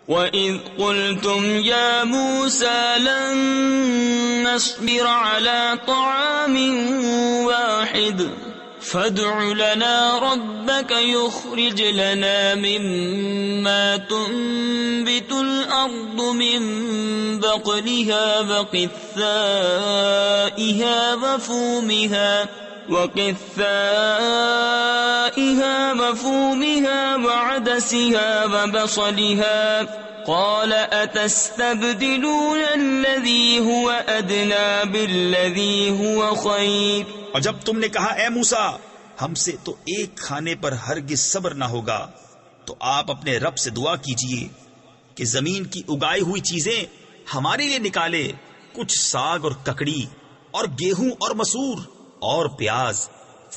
وَإِذْ قُلْتُمْ يَا مُوسَى لَن نَّصْبِرَ عَلَىٰ طَعَامٍ وَاحِدٍ فادع لنا ربك يخرج لنا مما تنبت الأرض من بقلها وقثائها وفومها وعدسها وبصلها قال أتستبدلون الذي هو أدنى بالذي هو خير. اور جب تم نے کہا اے موسیٰ ہم سے تو ایک کھانے پر ہرگز صبر نہ ہوگا، تو آپ اپنے رب سے دعا کیجئے کہ زمین کی اگائی ہوئی چیزیں ہمارے لیے نکالے، کچھ ساگ اور ککڑی اور گیہوں اور مسور اور پیاز.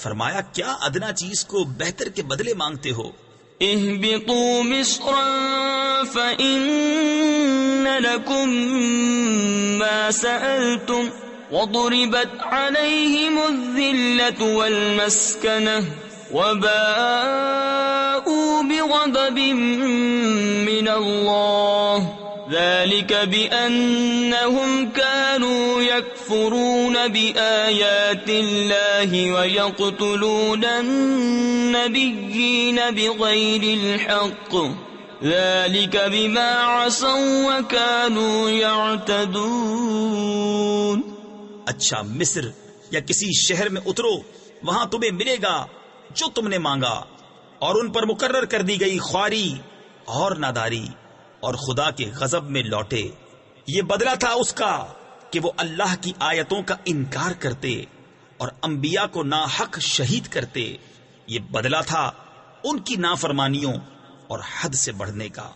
فرمایا کیا ادنا چیز کو بہتر کے بدلے مانگتے ہو؟ اهبطوا مصرا فإن لكم ما سألتم وضربت عليهم الذلة والمسكنة وباءوا بغضب من الله ذلك بأنهم كانوا يكفرون بآيات الله ويقتلون النبيين بغير الحق ذلك بما عصوا وكانوا يعتدون. اچھا مصر یا کسی شہر میں اترو، وہاں تمہیں ملے گا جو تم نے مانگا، اور ان پر مقرر کر دی گئی خواری اور ناداری، اور خدا کے غضب میں لوٹے. یہ بدلہ تھا اس کا کہ وہ اللہ کی آیتوں کا انکار کرتے اور انبیاء کو ناحق شہید کرتے. یہ بدلہ تھا ان کی نافرمانیوں اور حد سے بڑھنے کا.